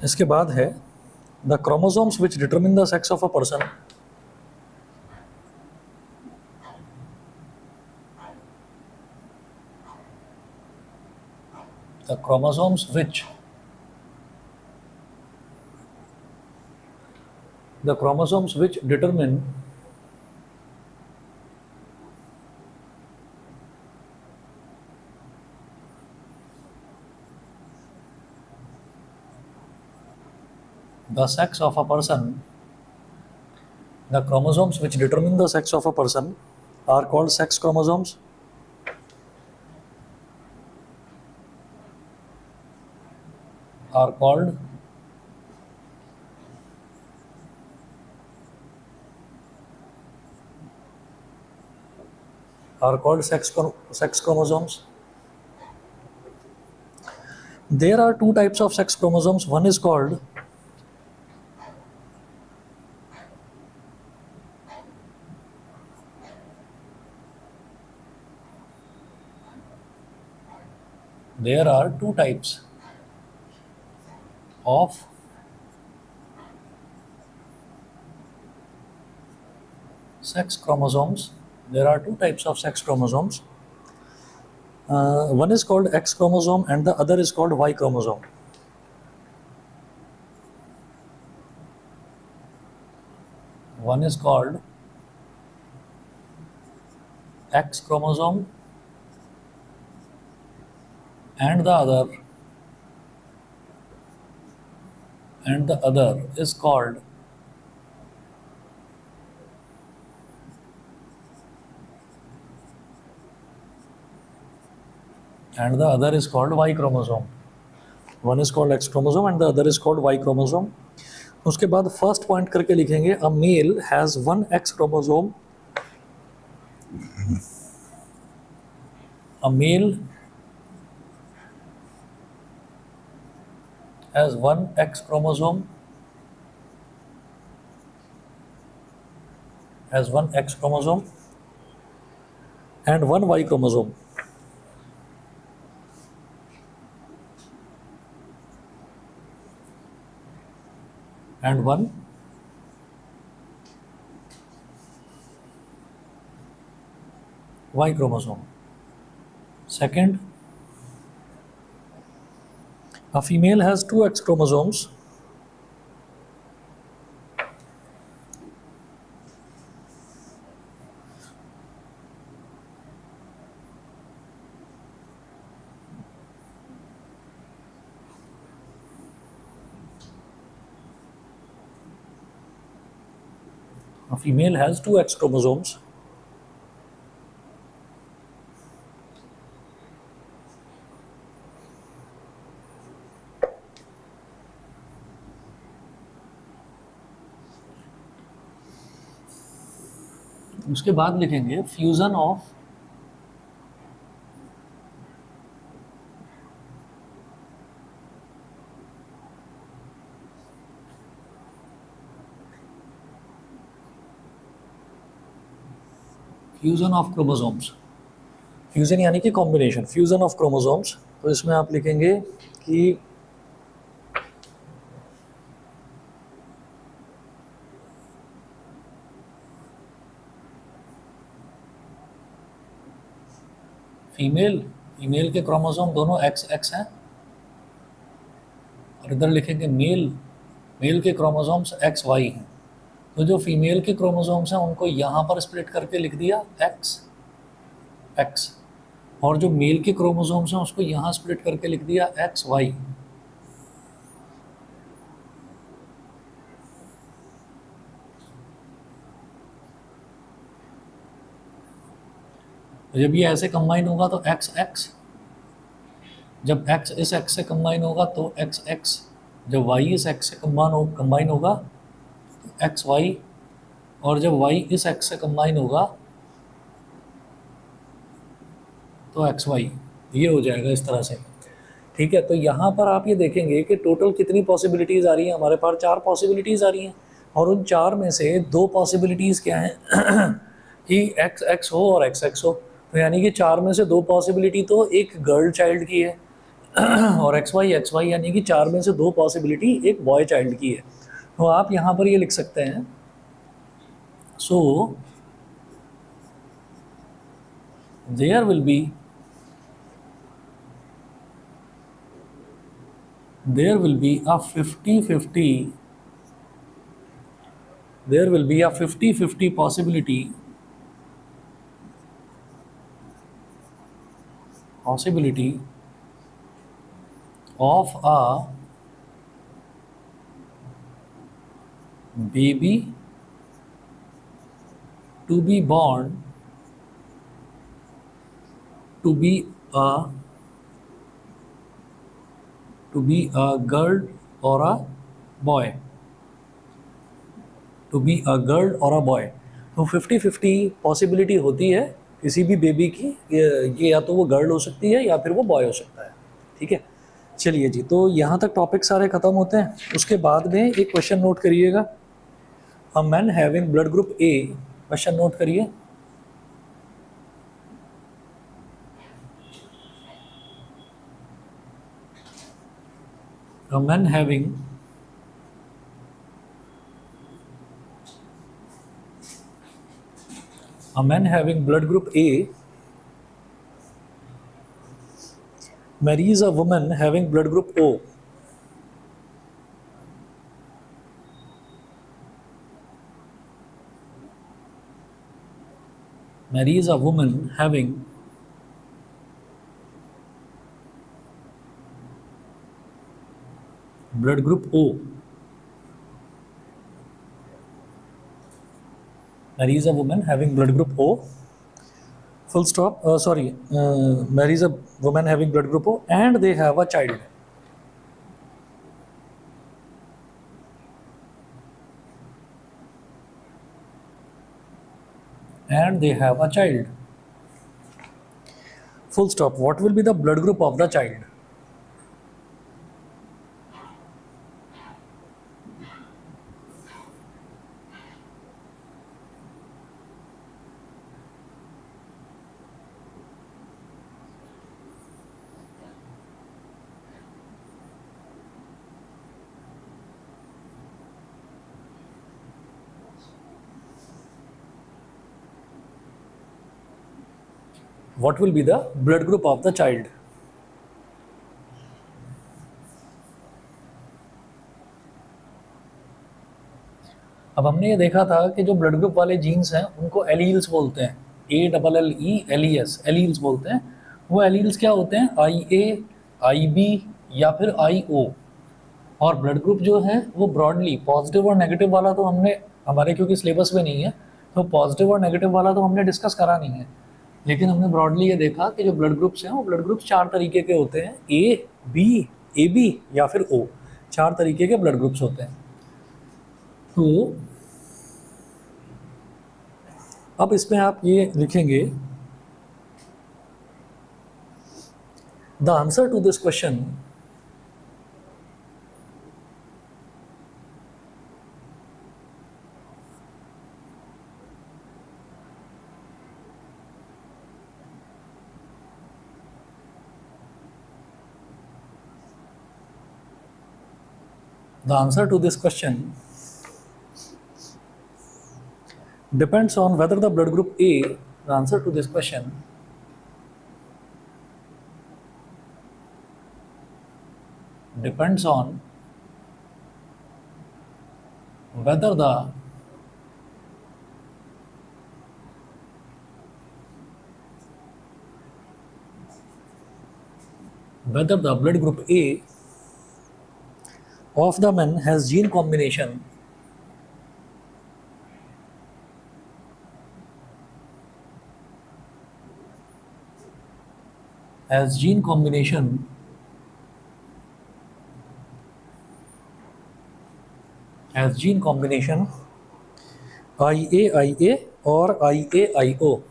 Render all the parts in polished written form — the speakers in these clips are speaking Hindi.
इसके बाद है the chromosomes which determine the sex of a person. The chromosomes which determine the sex of a person, the chromosomes which determine the sex of a person are called sex chromosomes. Are called sex chromosomes. There are two types of sex chromosomes. One is called there are two types of sex chromosomes. There are two types of sex chromosomes. One is called X chromosome and the other is called Y chromosome. One is called X chromosome and the other is called Y chromosome. One is called X chromosome and the other is called Y chromosome. उसके बाद फर्स्ट पॉइंट करके लिखेंगे a male has one X chromosome. A male has one X chromosome, and one Y chromosome. And one Y chromosome. Second, a female has two X chromosomes. A female has two X chromosomes. उसके बाद लिखेंगे फ्यूजन ऑफ क्रोमोसोम्स. फ्यूजन यानी कि कॉम्बिनेशन, फ्यूजन ऑफ क्रोमोसोम्स. तो इसमें आप लिखेंगे कि फीमेल के क्रोमोसोम दोनों XX हैं और इधर लिखेंगे मेल के क्रोमोसोम्स XY हैं. तो जो फीमेल के क्रोमोसोम्स हैं उनको यहाँ पर स्प्लिट करके लिख दिया XX, और जो मेल के क्रोमोसोम्स हैं उसको यहाँ स्प्लिट करके लिख दिया XY. जब ये ऐसे कंबाइन होगा तो XX, जब X इस X से कंबाइन होगा तो XX, जब Y इस X से कंबाइन होगा तो XY, और जब Y इस X से कंबाइन होगा तो XY. ये हो जाएगा इस तरह से. ठीक है, तो यहाँ पर आप ये देखेंगे कि टोटल कितनी पॉसिबिलिटीज़ आ रही हैं. हमारे पास 4 पॉसिबिलिटीज़ आ रही हैं और उन 4 में से 2 पॉसिबिलिटीज़ क्या हैं कि XX हो और XX हो. तो यानी कि 4 में से 2 पॉसिबिलिटी तो एक गर्ल चाइल्ड की है और एक्स वाई यानी कि 4 में से 2 पॉसिबिलिटी एक बॉय चाइल्ड की है। तो आप यहाँ पर ये लिख सकते हैं, so there will be a 50-50 there will be a 50-50 possibility of a baby to be born to be a girl or a boy, to be a girl or a boy। तो 50-50 पॉसिबिलिटी होती है किसी भी बेबी की, ये या तो वो गर्ल हो सकती है या फिर वो बॉय हो सकता है। ठीक है, चलिए जी, तो यहाँ तक टॉपिक सारे खत्म होते हैं। उसके बाद में एक क्वेश्चन नोट करिएगा, a man having blood group A, question note करिए। A man having blood group A marries a woman having blood group O. Marries a woman having blood group O. Marries a woman having blood group O. Full stop. Marries a woman having blood group O, and they have a child. And they have a child. Full stop. What will be the blood group of the child? What will be the blood group of the child? अब हमने ये देखा था कि जो ब्लड ग्रुप वाले जीन्स हैं उनको एलील्स बोलते हैं, ALLELES, एलील्स बोलते हैं। वो एलील्स क्या होते हैं? IA, IB या फिर IO। और ब्लड ग्रुप जो है वो ब्रॉडली पॉजिटिव और नेगेटिव वाला तो हमने, हमारे क्योंकि सिलेबस में नहीं है, तो पॉजिटिव और नेगेटिव वाला तो हमने डिस्कस करा नहीं है, लेकिन हमने ब्रॉडली ये देखा कि जो ब्लड ग्रुप्स हैं वो ब्लड ग्रुप्स 4 तरीके के होते हैं, AB या फिर O, 4 तरीके के ब्लड ग्रुप्स होते हैं। तो अब इसमें आप ये लिखेंगे, the answer to this question depends on whether the blood group A, the answer to this question depends on whether the blood group A of the men has gene combination IAIA और IAIO,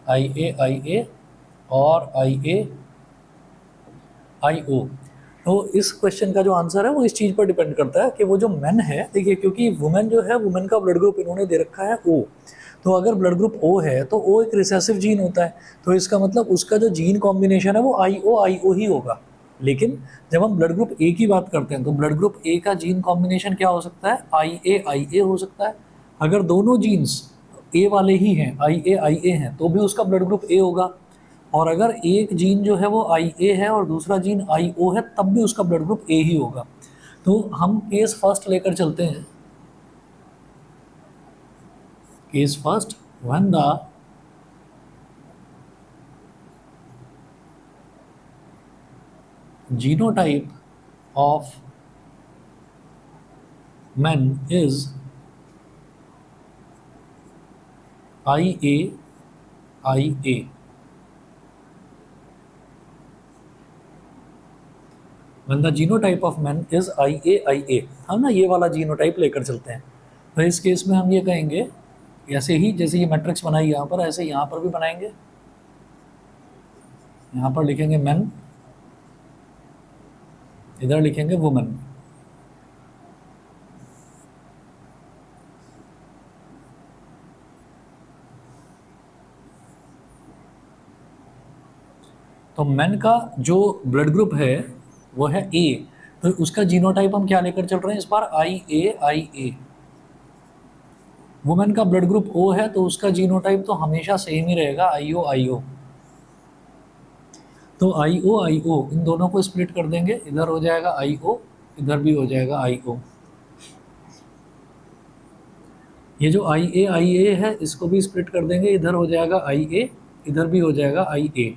IAIA और IAIO, तो इस क्वेश्चन का जो आंसर है वो इस चीज़ पर डिपेंड करता है कि वो जो मेन है, देखिए क्योंकि वुमेन जो है, वुमेन का ब्लड ग्रुप इन्होंने दे रखा है ओ, तो अगर ब्लड ग्रुप ओ है तो ओ एक रिसेसिव जीन होता है, तो इसका मतलब उसका जो जीन कॉम्बिनेशन है वो आई ओ ही होगा। लेकिन जब हम ब्लड ग्रुप ए की बात करते हैं तो ब्लड ग्रुप ए का जीन कॉम्बिनेशन क्या हो सकता है, आई ए हो सकता है। अगर दोनों जीन्स ए वाले ही हैं, आई ए हैं, तो भी उसका ब्लड ग्रुप ए होगा। और अगर एक जीन जो है वो आई ए है और दूसरा जीन आई ओ है, तब भी उसका ब्लड ग्रुप ए ही होगा। तो हम केस फर्स्ट लेकर चलते हैं। Case first, when the genotype of men is IA. When the genotype of men is IA, हम ना ये वाला जीनोटाइप लेकर चलते हैं। तो इस केस में हम ये कहेंगे, ऐसे ही जैसे ये मैट्रिक्स बनाई यहाँ पर, ऐसे यहाँ पर भी बनाएंगे। यहाँ पर लिखेंगे men, इधर लिखेंगे वुमेन। तो मेन का जो ब्लड ग्रुप है वो है ए, तो उसका जीनोटाइप हम क्या लेकर चल रहे हैं इस बार, आई ए। वुमेन का ब्लड ग्रुप ओ है तो उसका जीनोटाइप तो हमेशा सेम ही रहेगा, आई ओ। तो आई ओ इन दोनों को स्प्लिट कर देंगे, इधर हो जाएगा आई ओ, इधर भी हो जाएगा आई ओ। ये जो आई ए है इसको भी स्प्लिट कर देंगे, इधर हो जाएगा आई ए, इधर भी हो जाएगा आई ए।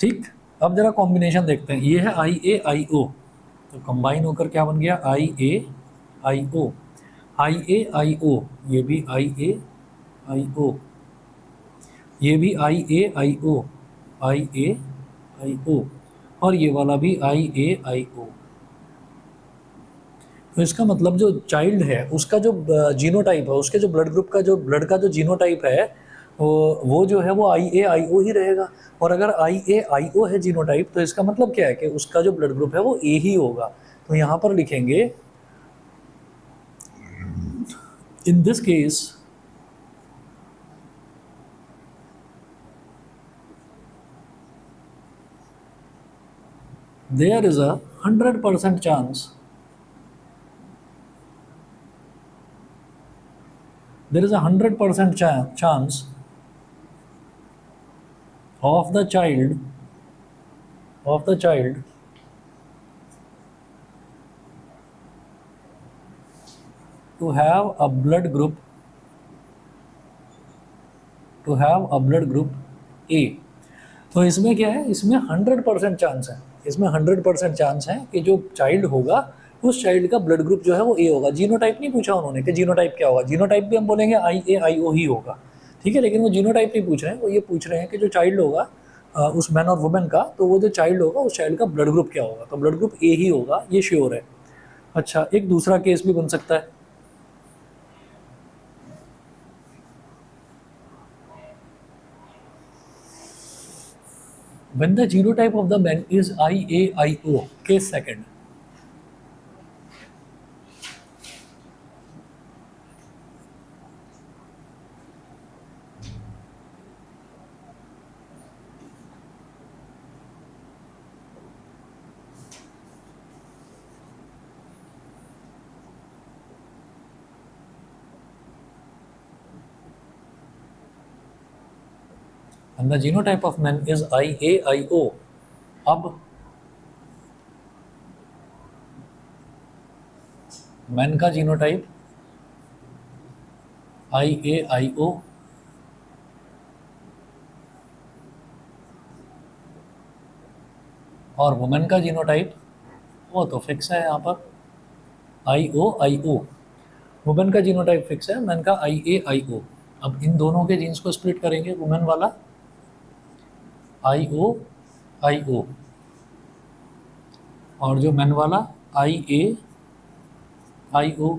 ठीक, अब जरा कॉम्बिनेशन देखते हैं। ये है आई ए ओ, तो कंबाइन होकर क्या बन गया, आई ए आई ओ, ये भी आई ओ, ये भी आई ओ, और ये वाला भी आई ओ। तो इसका मतलब जो चाइल्ड है उसका जो जीनोटाइप है, उसके जो ब्लड ग्रुप का जो ब्लड का जो जीनोटाइप है वो जो है वो आई ओ ही रहेगा। और अगर आई ओ है जीनोटाइप, तो इसका मतलब क्या है कि उसका जो ब्लड ग्रुप है वो ए ही होगा। तो यहाँ पर लिखेंगे in this case there is a 100% chance, there is a 100% chance of the child to have a blood group A। तो इसमें क्या है, इसमें 100% चांस है, इसमें 100% चांस है कि जो चाइल्ड होगा उस चाइल्ड का ब्लड ग्रुप जो है वो ए होगा। जीनोटाइप नहीं पूछा उन्होंने कि जीनोटाइप क्या होगा, जीनोटाइप भी हम बोलेंगे आई ओ ही होगा, ठीक है। लेकिन वो जीनोटाइप नहीं पूछ रहे हैं, वो ये पूछ रहे हैं कि जो चाइल्ड होगा उस मैन और वुमेन का, तो वो जो चाइल्ड होगा उस चाइल्ड का ब्लड ग्रुप क्या होगा, तो ब्लड ग्रुप ए ही होगा, ये श्योर है। अच्छा, एक दूसरा केस भी बन सकता है। When the genotype of the man is IAIO, case second. And the genotype of man is IAIO. अब मैन का जीनोटाइप IAIO, और वुमेन का जीनोटाइप वो तो फिक्स है यहाँ पर IOIO। वुमेन का जीनोटाइप फिक्स है, मैन का IAIO। अब इन दोनों के जीन्स को स्प्लिट करेंगे, वुमेन वाला IO IO, और जो मेन वाला IA IO।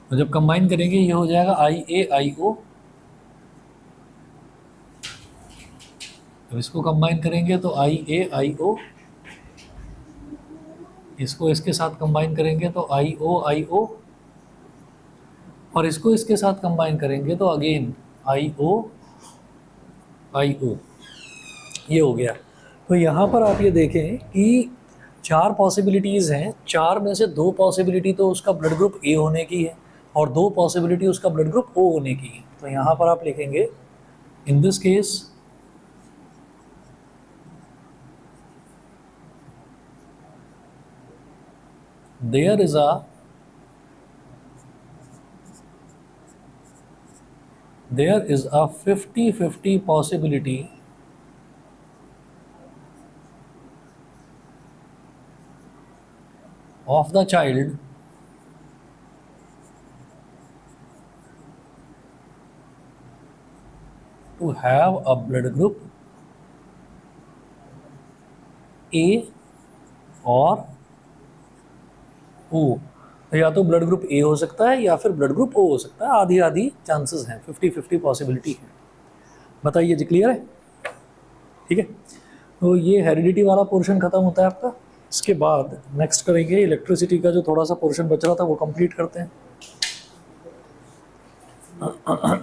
तो जब कंबाइन करेंगे ये हो जाएगा IA IO। अब इसको कंबाइन करेंगे तो IA IO, इसको इसके साथ कंबाइन करेंगे तो IO IO, और इसको इसके साथ कंबाइन करेंगे तो अगेन IO IO। ये हो गया। तो यहाँ पर आप ये देखें कि 4 पॉसिबिलिटीज़ हैं, 4 में से 2 पॉसिबिलिटी तो उसका ब्लड ग्रुप ए होने की है और 2 पॉसिबिलिटी उसका ब्लड ग्रुप ओ होने की है। तो यहाँ पर आप लिखेंगे in this case there is a 50-50 possibility of the child to have a blood group A और O। तो या तो ब्लड ग्रुप ए हो सकता है या फिर ब्लड ग्रुप ओ हो सकता है, आधी आधी चांसेस हैं, 50-50 पॉसिबिलिटी है। बताइए जी, क्लियर है? ठीक है, तो ये हेरिडिटी वाला पोर्शन खत्म होता है आपका। इसके बाद नेक्स्ट करेंगे इलेक्ट्रिसिटी का, जो थोड़ा सा पोर्शन बच रहा था वो कंप्लीट करते हैं।